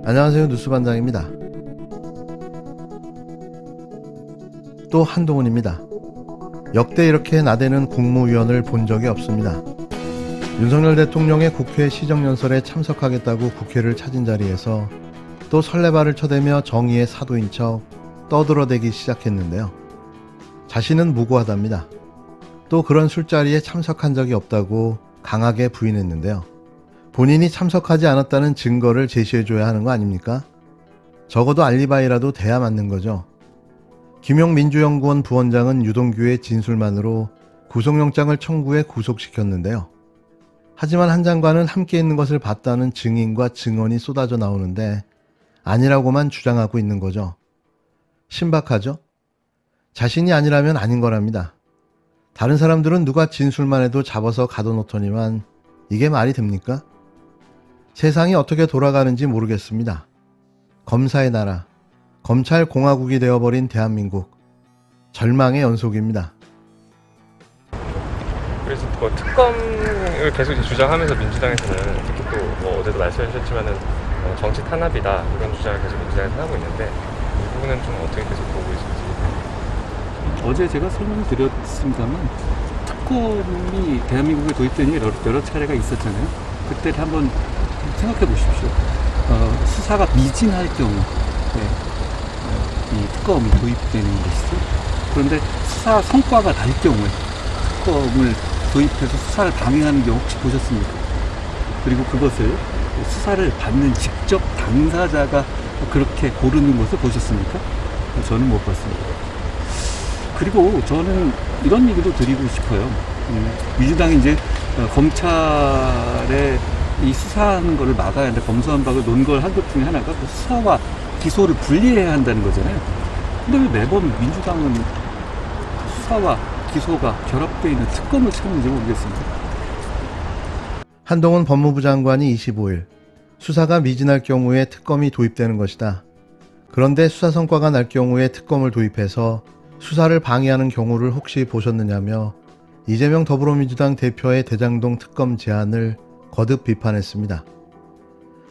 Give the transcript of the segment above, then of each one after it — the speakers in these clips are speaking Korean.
안녕하세요, 뉴스반장입니다. 또 한동훈입니다. 역대 이렇게 나대는 국무위원을 본 적이 없습니다. 윤석열 대통령의 국회 시정연설에 참석하겠다고 국회를 찾은 자리에서 또 설레발을 쳐대며 정의의 사도인 척 떠들어대기 시작했는데요. 자신은 무고하답니다. 또 그런 술자리에 참석한 적이 없다고 강하게 부인했는데요. 본인이 참석하지 않았다는 증거를 제시해줘야 하는 거 아닙니까? 적어도 알리바이라도 돼야 맞는 거죠. 김용민주연구원 부원장은 유동규의 진술만으로 구속영장을 청구해 구속시켰는데요. 하지만 한 장관은 함께 있는 것을 봤다는 증인과 증언이 쏟아져 나오는데 아니라고만 주장하고 있는 거죠. 신박하죠? 자신이 아니라면 아닌 거랍니다. 다른 사람들은 누가 진술만 해도 잡아서 가둬놓더니만 이게 말이 됩니까? 세상이 어떻게 돌아가는지 모르겠습니다. 검사의 나라, 검찰공화국이 되어버린 대한민국, 절망의 연속입니다. 그래서 뭐 특검을 계속 이제 주장하면서 민주당에서는 특히 또 어제도 말씀해 주셨지만은 정치 탄압이다 이런 주장을 계속 민주당에서 하고 있는데 이 부분은 좀 어떻게 계속 보고 계신지. 어제 제가 설명을 드렸습니다만 특검이 대한민국에 도입된 게 여러 차례가 있었잖아요. 그때를 한번 생각해 보십시오. 수사가 미진할 경우 이 특검이 도입되는 것이죠. 그런데 수사 성과가 날 경우에 특검을 도입해서 수사를 방해하는 경우 혹시 보셨습니까? 그리고 그것을 수사를 받는 직접 당사자가 그렇게 고르는 것을 보셨습니까? 저는 못 봤습니다. 그리고 저는 이런 얘기도 드리고 싶어요. 민주당이 이제 검찰의 이 수사하는 거를 막아야 한다, 검수완박을 논 걸 한 것 중에 하나가 그 수사와 기소를 분리해야 한다는 거잖아요. 근데 왜 매번 민주당은 수사와 기소가 결합되어 있는 특검을 찾는지 모르겠습니다. 한동훈 법무부 장관이 25일 수사가 미진할 경우에 특검이 도입되는 것이다. 그런데 수사 성과가 날 경우에 특검을 도입해서 수사를 방해하는 경우를 혹시 보셨느냐며 이재명 더불어민주당 대표의 대장동 특검 제안을 거듭 비판했습니다.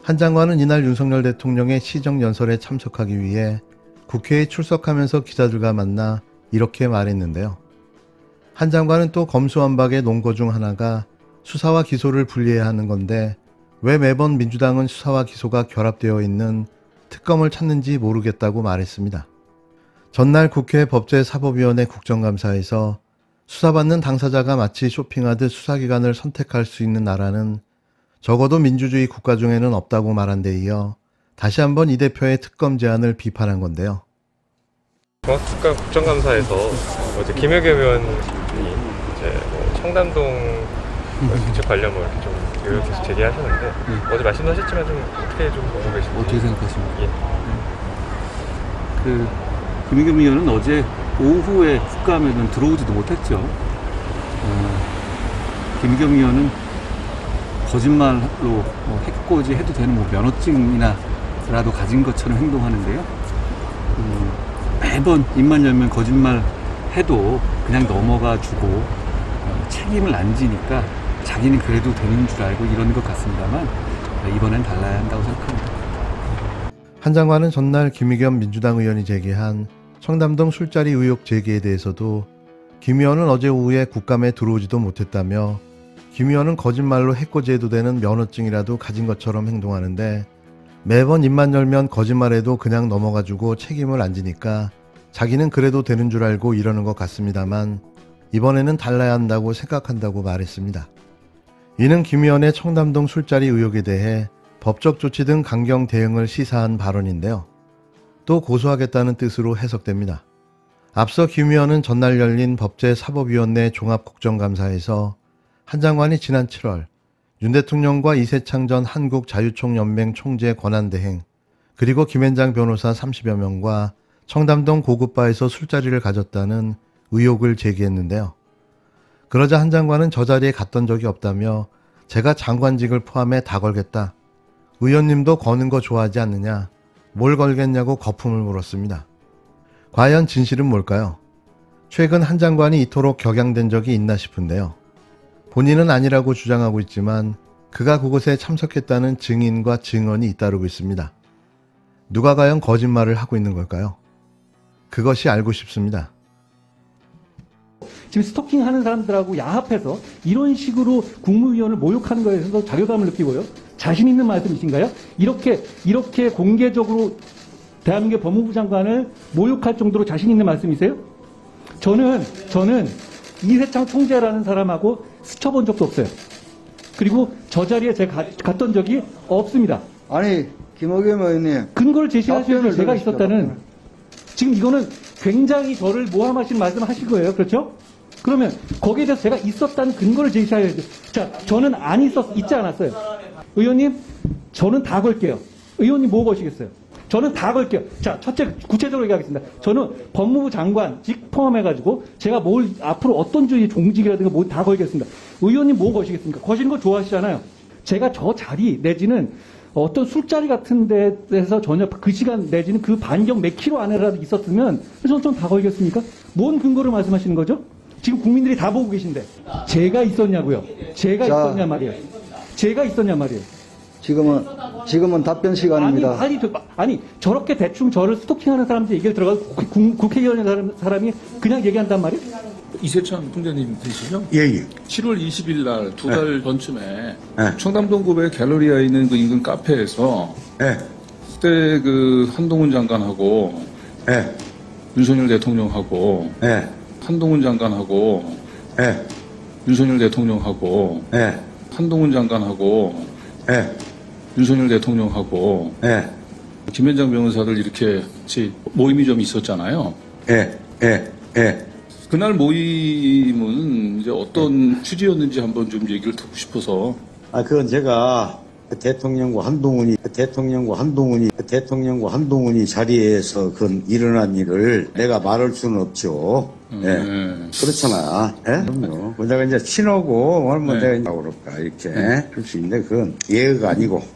한 장관은 이날 윤석열 대통령의 시정연설에 참석하기 위해 국회에 출석하면서 기자들과 만나 이렇게 말했는데요. 한 장관은 또 검수완박의 논거 중 하나가 수사와 기소를 분리해야 하는 건데 왜 매번 민주당은 수사와 기소가 결합되어 있는 특검을 찾는지 모르겠다고 말했습니다. 전날 국회 법제사법위원회 국정감사에서 수사받는 당사자가 마치 쇼핑하듯 수사기관을 선택할 수 있는 나라는 적어도 민주주의 국가 중에는 없다고 말한 데 이어 다시 한번 이 대표의 특검 제안을 비판한 건데요. 중앙특감 국정감사에서 어제 김의겸 의원이 이제 청담동 정책 관련 이렇게 좀 의혹 계속 제기하셨는데 어제 말씀하셨지만 좀 어떻게 좀 보고 계신지. 어떻게 생각하십니까? 예. 김의겸 의원은 어제 오후에 국감에는 들어오지도 못했죠. 김의겸 의원은 거짓말로 해코지 해도 되는 면허증이나라도 가진 것처럼 행동하는데요. 매번 입만 열면 거짓말 해도 그냥 넘어가주고 책임을 안 지니까 자기는 그래도 되는 줄 알고 이러는 것 같습니다만 이번엔 달라야 한다고 생각합니다. 한 장관은 전날 김의겸 민주당 의원이 제기한 청담동 술자리 의혹 제기에 대해서도 김 의원은 어제 오후에 국감에 들어오지도 못했다며 김 의원은 거짓말로 해코지해도 되는 면허증이라도 가진 것처럼 행동하는데 매번 입만 열면 거짓말해도 그냥 넘어가주고 책임을 안 지니까 자기는 그래도 되는 줄 알고 이러는 것 같습니다만 이번에는 달라야 한다고 생각한다고 말했습니다. 이는 김 의원의 청담동 술자리 의혹에 대해 법적 조치 등 강경 대응을 시사한 발언인데요. 또 고소하겠다는 뜻으로 해석됩니다. 앞서 김 의원은 전날 열린 법제사법위원회 종합국정감사에서 한 장관이 지난 7월 윤 대통령과 이세창 전 한국자유총연맹 총재 권한대행 그리고 김앤장 변호사 30여 명과 청담동 고급바에서 술자리를 가졌다는 의혹을 제기했는데요. 그러자 한 장관은 저 자리에 갔던 적이 없다며 제가 장관직을 포함해 다 걸겠다. 의원님도 거는 거 좋아하지 않느냐. 뭘 걸겠냐고 거품을 물었습니다. 과연 진실은 뭘까요? 최근 한 장관이 이토록 격양된 적이 있나 싶은데요. 본인은 아니라고 주장하고 있지만 그가 그곳에 참석했다는 증인과 증언이 잇따르고 있습니다. 누가 과연 거짓말을 하고 있는 걸까요? 그것이 알고 싶습니다. 지금 스토킹하는 사람들하고 야합해서 이런 식으로 국무위원을 모욕하는 거에 대해서 자괴감을 느끼고요. 자신 있는 말씀이신가요? 이렇게 공개적으로 대한민국 법무부 장관을 모욕할 정도로 자신 있는 말씀이세요? 저는 이세창 총재라는 사람하고 스쳐본 적도 없어요. 그리고 저 자리에 제가 갔던 적이 없습니다. 아니, 김의겸 의원님. 근거를 제시하셔야지 제가 답변을 있었다는. 지금 이거는 굉장히 저를 모함하신 말씀하신 거예요. 그렇죠? 그러면 거기에 대해서 제가 있었다는 근거를 제시해야죠. 자, 저는 안 있지 않았어요. 의원님, 저는 다 걸게요. 의원님 뭐 거시겠어요? 저는 다 걸게요. 자, 첫째, 구체적으로 얘기하겠습니다. 저는 법무부 장관직 포함해가지고 제가 뭘 앞으로 어떤 주의 종직이라든가 뭐 다 걸겠습니다. 의원님 뭐 거시겠습니까? 거시는 거 좋아하시잖아요. 제가 저 자리 내지는 어떤 술자리 같은 데에서 전혀 그 시간 내지는 그 반경 몇 킬로 안에라도 있었으면 저는 좀 다 걸겠습니까? 뭔 근거로 말씀하시는 거죠? 지금 국민들이 다 보고 계신데 제가 있었냐고요? 제가 있었냐 말이에요. 제가 있었냐 말이에요. 지금은 답변 시간입니다. 아니 저렇게 대충 저를 스토킹하는 사람들 얘기를 들어가서 국회의원이라는 사람이 그냥 얘기한단 말이에요? 이세창 총재님 되시죠? 예. 7월 20일 날 두 달 전쯤에 청담동구의 갤러리아에 있는 그 인근 카페에서 그때 그 한동훈 장관하고 윤석열 대통령하고 한동훈 장관하고 윤석열 대통령하고 한동훈 장관하고 윤석열 대통령하고 김현장 변호사들 이렇게 같이 모임이 좀 있었잖아요. 그날 모임은 이제 어떤 취지였는지 한번 좀 얘기를 듣고 싶어서. 그건 제가 대통령과 한동훈이 자리에서 그 일어난 일을 내가 말할 수는 없죠. 그렇잖아. 그럼요. 내가 이제 친하고 얼마 내가 그럴까 이렇게 할 수 있는데 그건 예의가 아니고.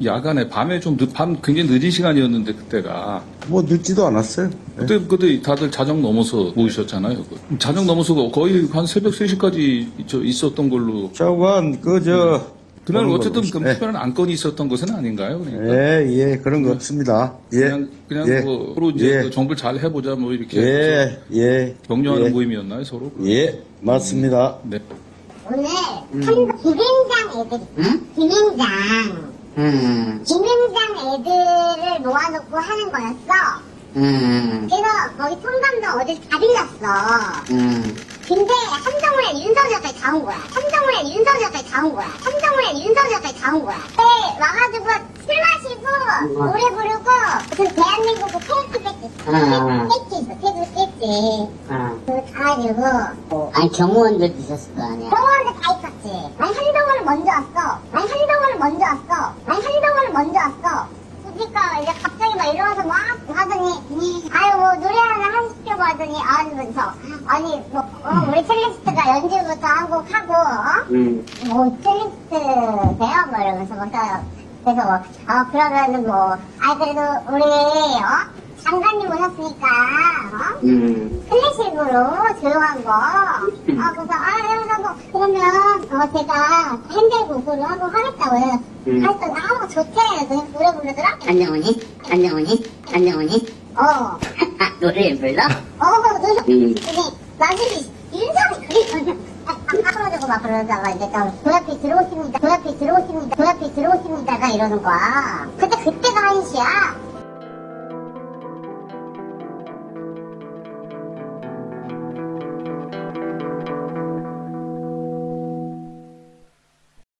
야간에 밤에 좀 밤 굉장히 늦은 시간이었는데 그때가 뭐 늦지도 않았어요. 그때 다들 자정 넘어서 모이셨잖아요. 자정 넘어서 거의 한 새벽 3시까지 있었던 걸로. 저건 그날 어쨌든 그 특별한 안건이 있었던 것은 아닌가요? 그러니까. 그런 거 없습니다. 그냥 서로 이제 그 정부를 잘 해보자 뭐 이렇게 격려하는 모임이었나요 서로? 맞습니다. 네. 오늘 김현장 애들을 모아놓고 하는 거였어. 그래서 거기 청담동 어딜 다 빌렸어. 근데 한동훈에 윤석열까지 다 온 거야. 와가지고 술 마시고 노래 부르고 무슨 대한민국 그 패키지 그거 다 가지고. 아니 경호원들도 있었을 거 아니야. 경호원들 다 있었지. 아니 한동훈은 먼저 왔어. 그러니까 이제 갑자기 막 일어나서 막 하더니 아유 뭐 노래 하나 하시려고 하더니 우리 첼리스트가 연주부터 한 곡 하고 뭐 첼리스트 돼요? 뭐 이러면서 그래서 그러면은 그래도 우리 장관님 오셨으니까 클래식으로 조용한 거 그래서 그러면 제가 핸델곡으로 한번 하겠다고 해서 그래서 좋대 그래서 노래 부르더라. 안녕하니? 노래 불러? 근데 나중에 윤석이 그게 그러고 막 그러다가 이제 도야피 들어오십니다가 이러는 거야. 근데 그때가 1시야.